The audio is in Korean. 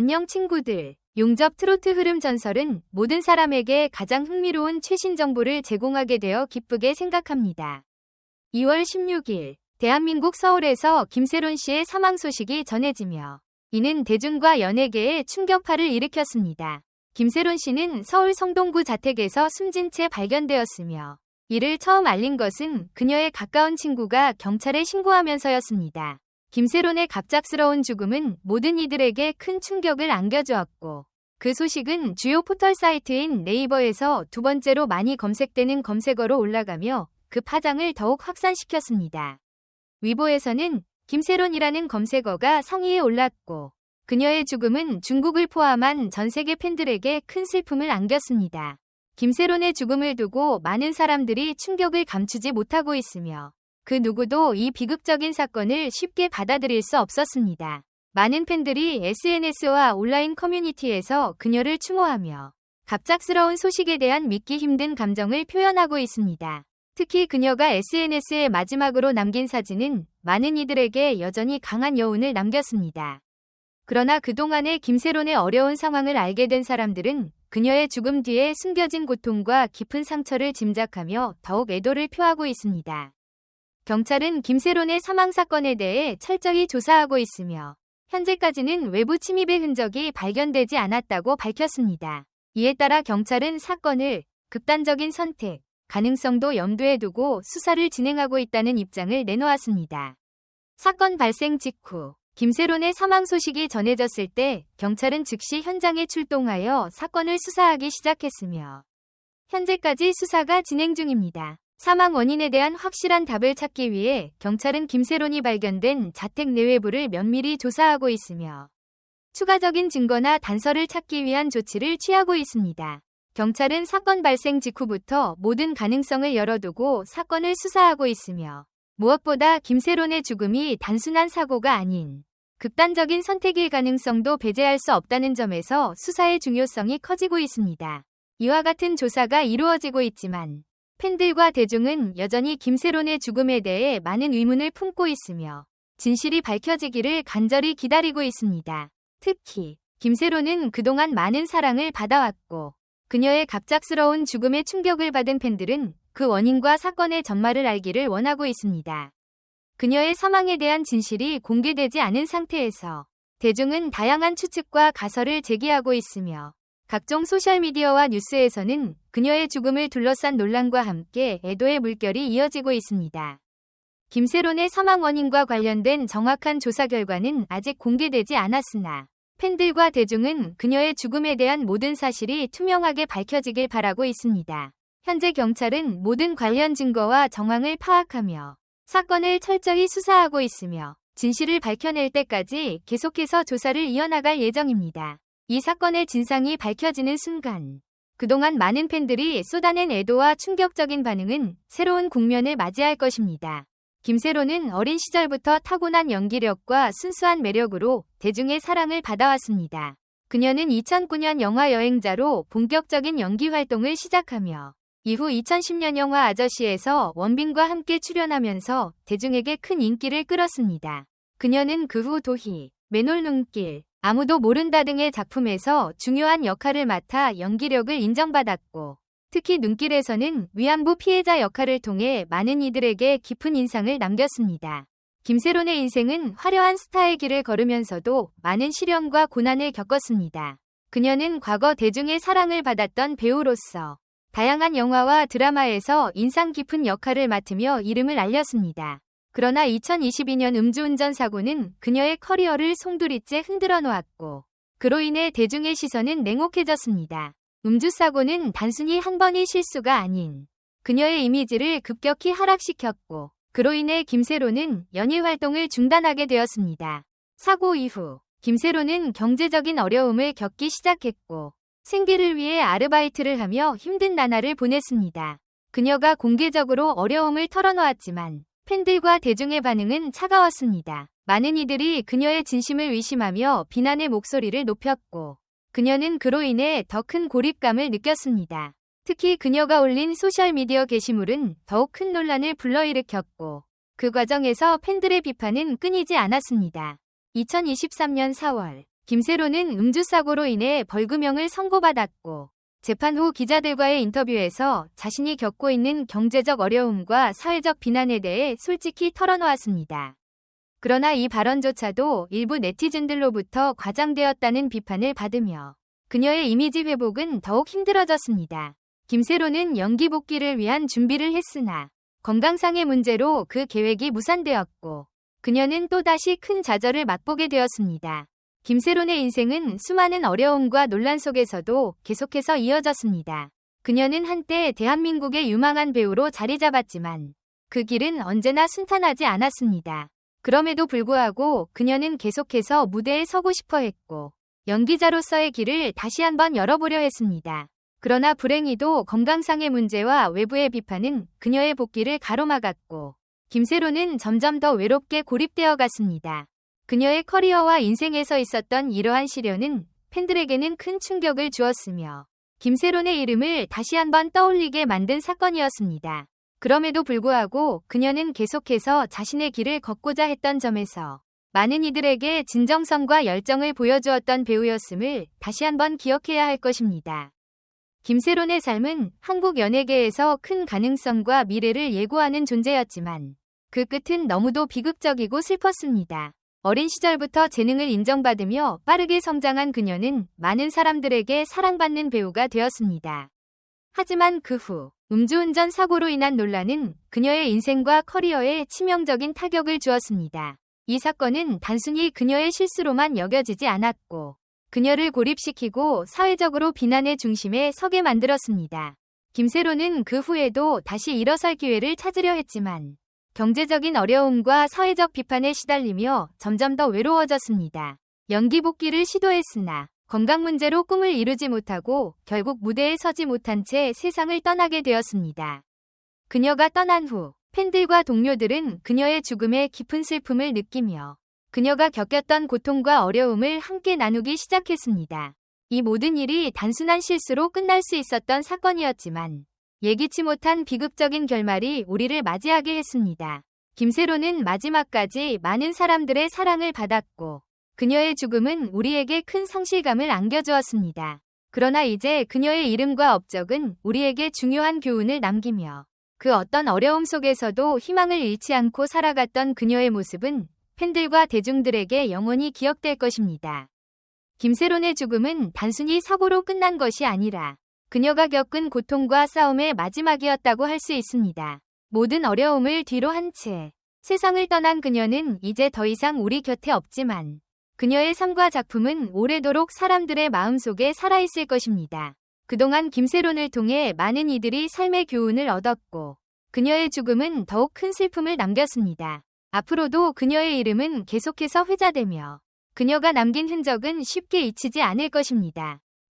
안녕 친구들. 용접 트로트 흐름 전설은 모든 사람에게 가장 흥미로운 최신 정보를 제공하게 되어 기쁘게 생각합니다. 2월 16일, 대한민국 서울에서 김세론 씨의 사망 소식이 전해지며 이는 대중과 연예계에 충격파를 일으켰습니다. 김세론 씨는 서울 성동구 자택에서 숨진 채 발견되었으며 이를 처음 알린 것은 그녀의 가까운 친구가 경찰에 신고하면서였습니다. 김세론의 갑작스러운 죽음은 모든 이들에게 큰 충격을 안겨주었고 그 소식은 주요 포털 사이트인 네이버에서 두 번째로 많이 검색되는 검색어로 올라가며 그 파장을 더욱 확산시켰습니다. 위보에서는 김세론이라는 검색어가 상위에 올랐고 그녀의 죽음은 중국을 포함한 전 세계 팬들에게 큰 슬픔을 안겼습니다. 김세론의 죽음을 두고 많은 사람들이 충격을 감추지 못하고 있으며 그 누구도 이 비극적인 사건을 쉽게 받아들일 수 없었습니다. 많은 팬들이 SNS와 온라인 커뮤니티에서 그녀를 추모하며 갑작스러운 소식에 대한 믿기 힘든 감정을 표현하고 있습니다. 특히 그녀가 SNS에 마지막으로 남긴 사진은 많은 이들에게 여전히 강한 여운을 남겼습니다. 그러나 그동안의 김세론의 어려운 상황을 알게 된 사람들은 그녀의 죽음 뒤에 숨겨진 고통과 깊은 상처를 짐작하며 더욱 애도를 표하고 있습니다. 경찰은 김세론의 사망 사건에 대해 철저히 조사하고 있으며 현재까지는 외부 침입의 흔적이 발견되지 않았다고 밝혔습니다. 이에 따라 경찰은 사건을 극단적인 선택, 가능성도 염두에 두고 수사를 진행하고 있다는 입장을 내놓았습니다. 사건 발생 직후 김세론의 사망 소식이 전해졌을 때 경찰은 즉시 현장에 출동하여 사건을 수사하기 시작했으며 현재까지 수사가 진행 중입니다. 사망 원인에 대한 확실한 답을 찾기 위해 경찰은 김세론이 발견된 자택 내외부를 면밀히 조사하고 있으며 추가적인 증거나 단서를 찾기 위한 조치를 취하고 있습니다. 경찰은 사건 발생 직후부터 모든 가능성을 열어두고 사건을 수사하고 있으며 무엇보다 김세론의 죽음이 단순한 사고가 아닌 극단적인 선택일 가능성도 배제할 수 없다는 점에서 수사의 중요성이 커지고 있습니다. 이와 같은 조사가 이루어지고 있지만 팬들과 대중은 여전히 김세론의 죽음에 대해 많은 의문을 품고 있으며 진실이 밝혀지기를 간절히 기다리고 있습니다. 특히 김세론은 그동안 많은 사랑을 받아왔고 그녀의 갑작스러운 죽음에 충격을 받은 팬들은 그 원인과 사건의 전말을 알기를 원하고 있습니다. 그녀의 사망에 대한 진실이 공개되지 않은 상태에서 대중은 다양한 추측과 가설을 제기하고 있으며 각종 소셜미디어와 뉴스에서는 그녀의 죽음을 둘러싼 논란과 함께 애도의 물결이 이어지고 있습니다. 김세론의 사망 원인과 관련된 정확한 조사 결과는 아직 공개되지 않았으나 팬들과 대중은 그녀의 죽음에 대한 모든 사실이 투명하게 밝혀지길 바라고 있습니다. 현재 경찰은 모든 관련 증거와 정황을 파악하며 사건을 철저히 수사하고 있으며 진실을 밝혀낼 때까지 계속해서 조사를 이어나갈 예정입니다. 이 사건의 진상이 밝혀지는 순간 그동안 많은 팬들이 쏟아낸 애도와 충격적인 반응은 새로운 국면을 맞이할 것입니다. 김세론은 어린 시절부터 타고난 연기력과 순수한 매력으로 대중의 사랑을 받아왔습니다. 그녀는 2009년 영화 여행자로 본격적인 연기 활동을 시작하며 이후 2010년 영화 아저씨에서 원빈과 함께 출연하면서 대중에게 큰 인기를 끌었습니다. 그녀는 그 후 도희, 맨홀 눈길, 아무도 모른다 등의 작품에서 중요한 역할을 맡아 연기력을 인정받았고 특히 눈길에서는 위안부 피해자 역할을 통해 많은 이들에게 깊은 인상을 남겼습니다. 김세론의 인생은 화려한 스타의 길을 걸으면서도 많은 시련과 고난을 겪었습니다. 그녀는 과거 대중의 사랑을 받았던 배우로서 다양한 영화와 드라마에서 인상 깊은 역할을 맡으며 이름을 알렸습니다. 그러나 2022년 음주운전 사고는 그녀의 커리어를 송두리째 흔들어 놓았고 그로 인해 대중의 시선은 냉혹해졌습니다. 음주사고는 단순히 한 번의 실수가 아닌 그녀의 이미지를 급격히 하락시켰고 그로 인해 김세론은 연예 활동을 중단하게 되었습니다. 사고 이후 김세론은 경제적인 어려움을 겪기 시작했고 생계를 위해 아르바이트를 하며 힘든 나날을 보냈습니다. 그녀가 공개적으로 어려움을 털어놓았지만 팬들과 대중의 반응은 차가웠습니다. 많은 이들이 그녀의 진심을 의심하며 비난의 목소리를 높였고 그녀는 그로 인해 더 큰 고립감을 느꼈습니다. 특히 그녀가 올린 소셜미디어 게시물은 더욱 큰 논란을 불러일으켰고 그 과정에서 팬들의 비판은 끊이지 않았습니다. 2023년 4월 김세론은 음주사고로 인해 벌금형을 선고받았고 재판 후 기자들과의 인터뷰에서 자신이 겪고 있는 경제적 어려움과 사회적 비난에 대해 솔직히 털어놓았습니다. 그러나 이 발언조차도 일부 네티즌들로부터 과장되었다는 비판을 받으며 그녀의 이미지 회복은 더욱 힘들어졌습니다. 김세론은 연기 복귀를 위한 준비를 했으나 건강상의 문제로 그 계획이 무산되었고 그녀는 또다시 큰 좌절을 맛보게 되었습니다. 김세론의 인생은 수많은 어려움과 논란 속에서도 계속해서 이어졌습니다. 그녀는 한때 대한민국의 유망한 배우로 자리 잡았지만 그 길은 언제나 순탄하지 않았습니다. 그럼에도 불구하고 그녀는 계속해서 무대에 서고 싶어 했고 연기자로서의 길을 다시 한번 열어보려 했습니다. 그러나 불행히도 건강상의 문제와 외부의 비판은 그녀의 복귀를 가로막았고 김세론은 점점 더 외롭게 고립되어 갔습니다. 그녀의 커리어와 인생에서 있었던 이러한 시련은 팬들에게는 큰 충격을 주었으며 김세론의 이름을 다시 한번 떠올리게 만든 사건이었습니다. 그럼에도 불구하고 그녀는 계속해서 자신의 길을 걷고자 했던 점에서 많은 이들에게 진정성과 열정을 보여주었던 배우였음을 다시 한번 기억해야 할 것입니다. 김세론의 삶은 한국 연예계에서 큰 가능성과 미래를 예고하는 존재였지만 그 끝은 너무도 비극적이고 슬펐습니다. 어린 시절부터 재능을 인정받으며 빠르게 성장한 그녀는 많은 사람들에게 사랑받는 배우가 되었습니다. 하지만 그 후 음주운전 사고로 인한 논란은 그녀의 인생과 커리어에 치명적인 타격을 주었습니다. 이 사건은 단순히 그녀의 실수로만 여겨지지 않았고 그녀를 고립시키고 사회적으로 비난의 중심에 서게 만들었습니다. 김세론은 그 후에도 다시 일어설 기회를 찾으려 했지만 경제적인 어려움과 사회적 비판에 시달리며 점점 더 외로워졌습니다. 연기 복귀를 시도했으나 건강 문제로 꿈을 이루지 못하고 결국 무대에 서지 못한 채 세상을 떠나게 되었습니다. 그녀가 떠난 후 팬들과 동료들은 그녀의 죽음에 깊은 슬픔을 느끼며 그녀가 겪었던 고통과 어려움을 함께 나누기 시작했습니다. 이 모든 일이 단순한 실수로 끝날 수 있었던 사건이었지만 예기치 못한 비극적인 결말이 우리를 맞이하게 했습니다. 김세론은 마지막까지 많은 사람들의 사랑을 받았고 그녀의 죽음은 우리에게 큰 성실감을 안겨주었습니다. 그러나 이제 그녀의 이름과 업적은 우리에게 중요한 교훈을 남기며 그 어떤 어려움 속에서도 희망을 잃지 않고 살아갔던 그녀의 모습은 팬들과 대중들에게 영원히 기억될 것입니다. 김세론의 죽음은 단순히 사고로 끝난 것이 아니라 그녀가 겪은 고통과 싸움의 마지막이었다고 할 수 있습니다. 모든 어려움을 뒤로 한 채 세상을 떠난 그녀는 이제 더 이상 우리 곁에 없지만 그녀의 삶과 작품은 오래도록 사람들의 마음속에 살아있을 것입니다. 그동안 김세론을 통해 많은 이들이 삶의 교훈을 얻었고 그녀의 죽음은 더욱 큰 슬픔을 남겼습니다. 앞으로도 그녀의 이름은 계속해서 회자되며 그녀가 남긴 흔적은 쉽게 잊히지 않을 것입니다.